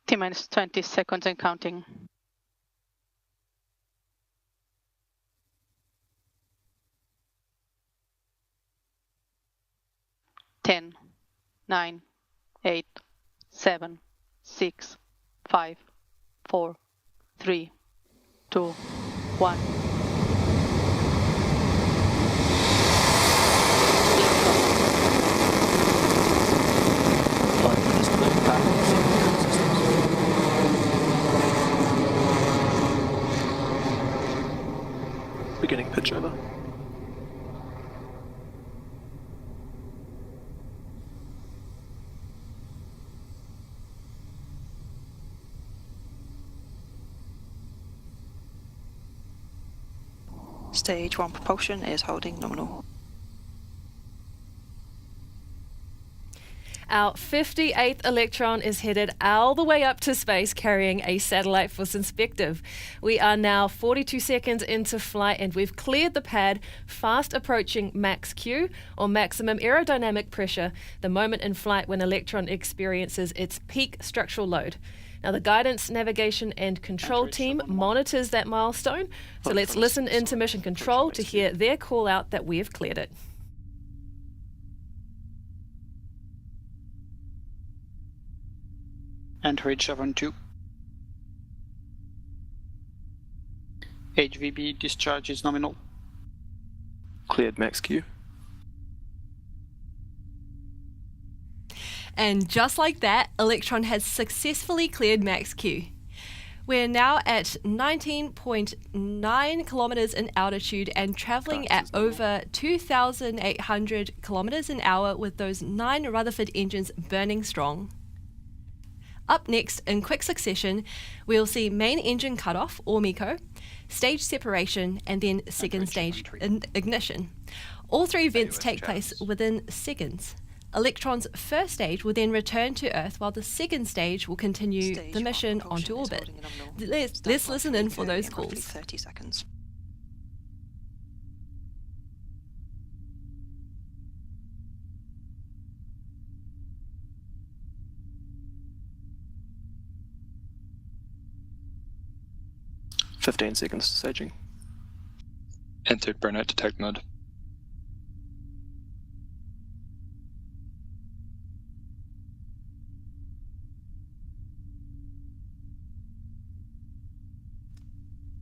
T-minus 20 seconds and counting. 10, 9, 8, 7, 6, 5, 4, 3, 2, 1. Beginning pitch over. Stage 1 propulsion is holding nominal. Our 58th Electron is headed all the way up to space carrying a satellite for Synspective. We are now 42 seconds into flight and we've cleared the pad, fast approaching max Q, or maximum aerodynamic pressure, the moment in flight when Electron experiences its peak structural load. Now the guidance, navigation and control team monitors that milestone, so let's listen into mission control to hear their call out that we have cleared it. Enter H7 2. HVB discharge is nominal. Cleared max Q. And just like that, Electron has successfully cleared max Q. We're now at 19.9 kilometers in altitude and traveling at over 2,800 kilometers an hour with those 9 Rutherford engines burning strong. Up next, in quick succession, we'll see main engine cutoff, or MECO, stage separation, and then second stage ignition. All 3 events take place within seconds. Electron's first stage will then return to Earth, while the second stage will continue the mission onto orbit. Let's listen in for those calls. 30 seconds. "15 seconds to staging." Entered burnout detect mode.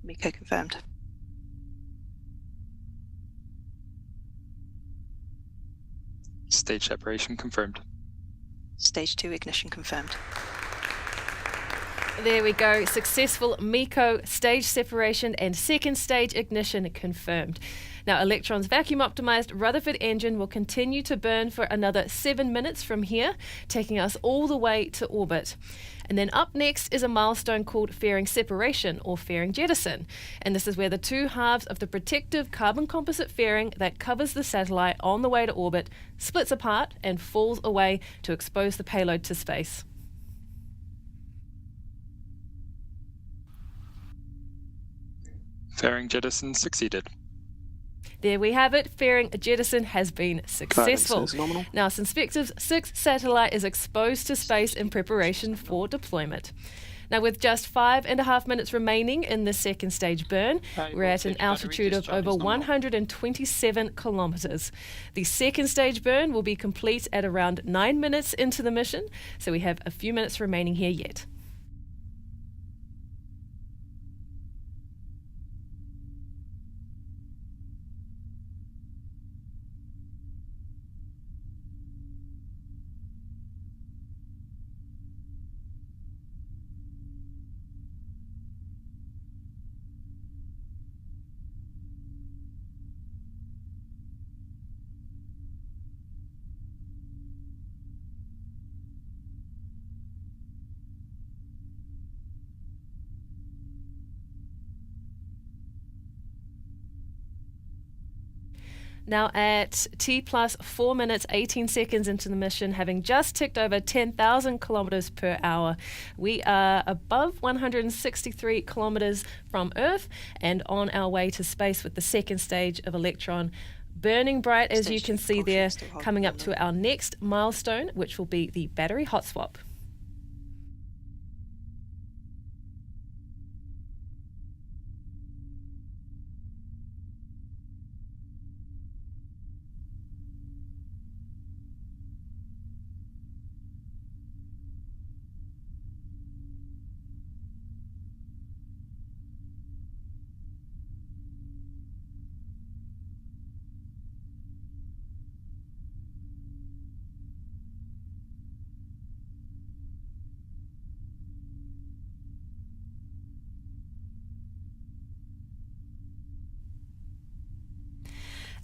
MECO confirmed. Stage separation confirmed. Stage 2 ignition confirmed. There we go. Successful MECO stage separation and second stage ignition confirmed. Now, Electron's vacuum-optimized Rutherford engine will continue to burn for another 7 minutes from here, taking us all the way to orbit. And then up next is a milestone called fairing separation, or fairing jettison. And this is where the 2 halves of the protective carbon composite fairing that covers the satellite on the way to orbit splits apart and falls away to expose the payload to space. Fairing jettison succeeded. There we have it. Fairing jettison has been successful. Guidance is nominal. Now, Synspective's 6th satellite is exposed to space in preparation for deployment. Now, with just 5.5 minutes remaining in the second stage burn, we're at an altitude of over 127 kilometers. The second stage burn will be complete at around 9 minutes into the mission, so we have a few minutes remaining here yet. Now at T plus 4 minutes 18 seconds into the mission, having just ticked over 10,000 kilometers per hour, we are above 163 kilometers from Earth and on our way to space with the second stage of Electron burning bright, as you can see there, coming up to our next milestone, which will be the battery hot swap.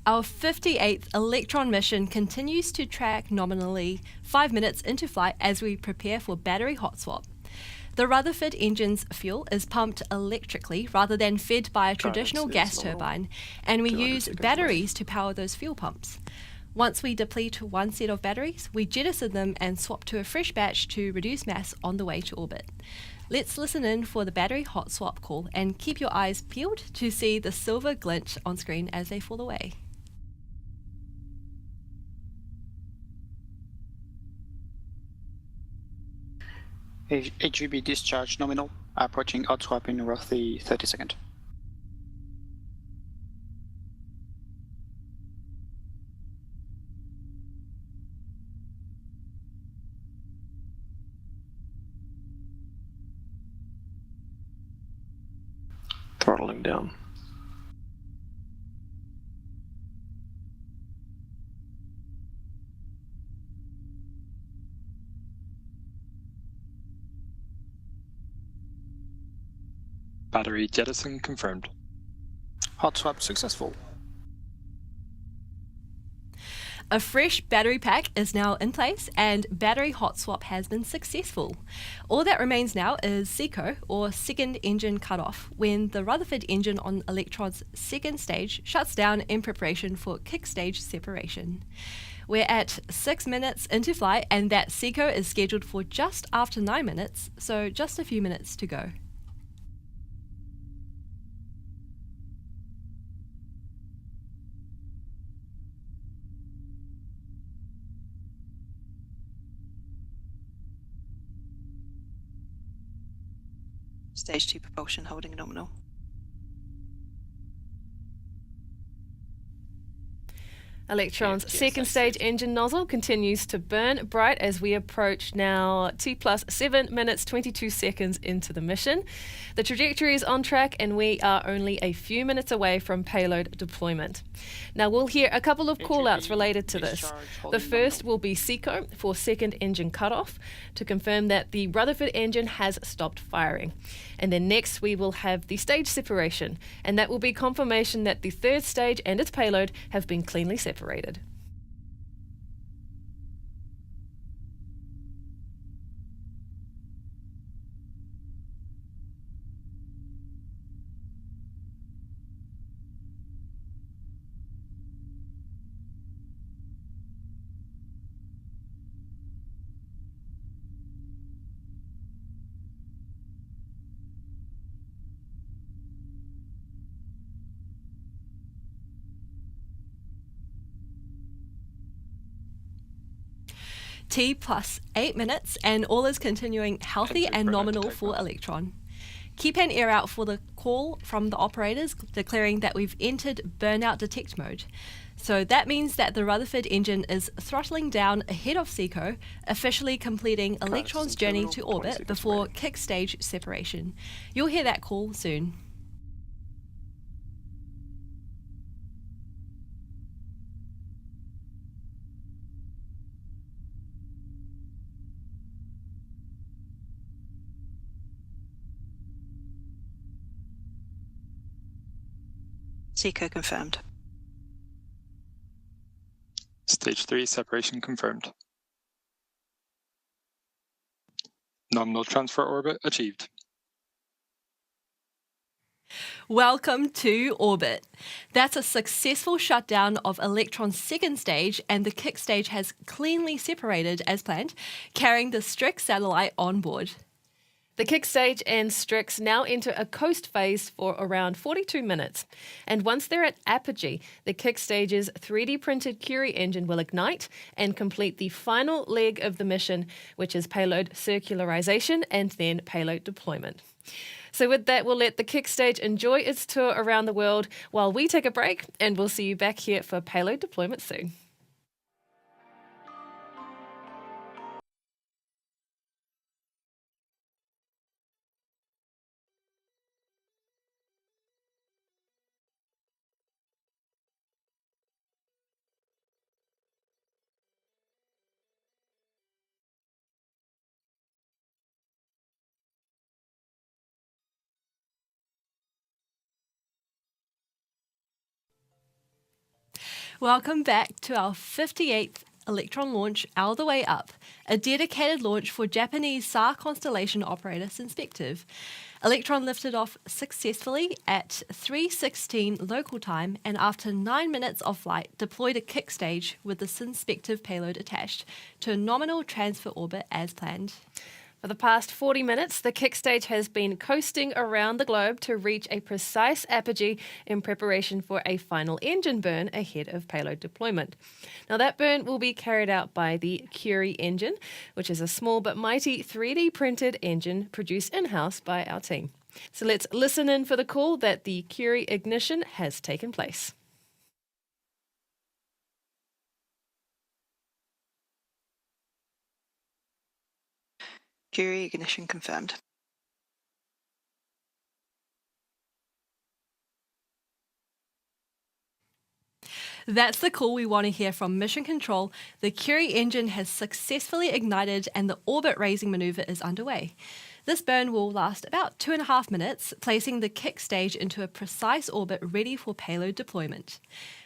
Our 58th Electron mission continues to track nominally 5 minutes into flight as we prepare for battery hot swap. The Rutherford engine's fuel is pumped electrically rather than fed by a traditional gas turbine, and we 200 use seconds batteries to power those fuel pumps. Once we deplete one set of batteries, we jettison them and swap to a fresh batch to reduce mass on the way to orbit. Let's listen in for the battery hot swap call and keep your eyes peeled to see the silver glint on screen as they fall away. HVB discharge nominal, approaching hot swap in roughly 30 seconds. Throttling down. Battery jettison confirmed. Hot swap successful. A fresh battery pack is now in place and battery hot swap has been successful. All that remains now is SECO, or second engine cutoff, when the Rutherford engine on Electron's second stage shuts down in preparation for kick stage separation. We're at 6 minutes into flight and that SECO is scheduled for just after 9 minutes, so just a few minutes to go. Stage 2 propulsion holding nominal. Electron's Yes, second I stage see. engine nozzle continues to burn bright as we approach now T plus 7 minutes 22 seconds into the mission. The trajectory is on track and we are only a few minutes away from payload deployment. Now we'll hear a couple of call-outs related to this. The first will be SECO for second engine cutoff to confirm that the Rutherford engine has stopped firing. And then next we will have the stage separation, and that will be confirmation that the third stage and its payload have been cleanly separated. T plus 8 minutes and all is continuing healthy Enter and burnout nominal detect for mode. Electron. Keep an ear out for the call from the operators declaring that we've entered burnout detect mode. So that means that the Rutherford engine is throttling down ahead of SECO, officially completing Electron's journey to terminal, 20 orbit seconds before remaining. kick stage separation. You'll hear that call soon. SECO confirmed. Stage 3 separation confirmed. Nominal transfer orbit achieved. Welcome to orbit. That's a successful shutdown of Electron's second stage, and the kick stage has cleanly separated as planned, carrying the StriX satellite on board. The kick stage and StriX now enter a coast phase for around 42 minutes. And once they're at apogee, the kick stage's 3D printed Curie engine will ignite and complete the final leg of the mission, which is payload circularization and then payload deployment. So with that, we'll let the kick stage enjoy its tour around the world while we take a break, and we'll see you back here for payload deployment soon. Welcome back to our 58th Electron launch All the Way Up, a dedicated launch for Japanese SAR constellation operator Synspective. Electron lifted off successfully at 3:16 local time and after 9 minutes of flight deployed a kick stage with the Synspective payload attached to a nominal transfer orbit as planned. For the past 40 minutes, the kick stage has been coasting around the globe to reach a precise apogee in preparation for a final engine burn ahead of payload deployment. Now, that burn will be carried out by the Curie engine, which is a small but mighty 3D printed engine produced in-house by our team. So let's listen in for the call that the Curie ignition has taken place. Curie ignition confirmed. That's the call we want to hear from Mission Control. The Curie engine has successfully ignited and the orbit raising maneuver is underway. This burn will last about 2.5 minutes, placing the kick stage into a precise orbit ready for payload deployment.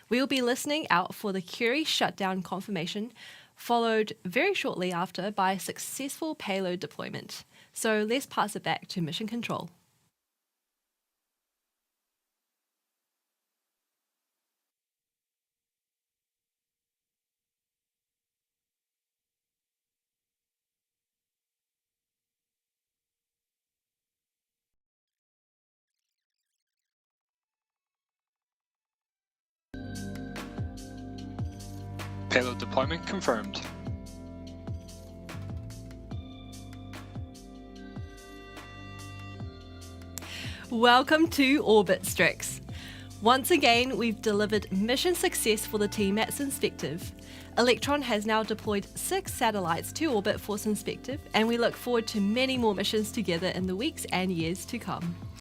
We will be listening out for the Curie shutdown confirmation, followed very shortly after by successful payload deployment. So let's pass it back to Mission Control. Payload deployment confirmed. Welcome to Orbit, StriX. Once again, we've delivered mission success for the team at Synspective. Electron has now deployed 6 satellites to orbit for Synspective, and we look forward to many more missions together in the weeks and years to come.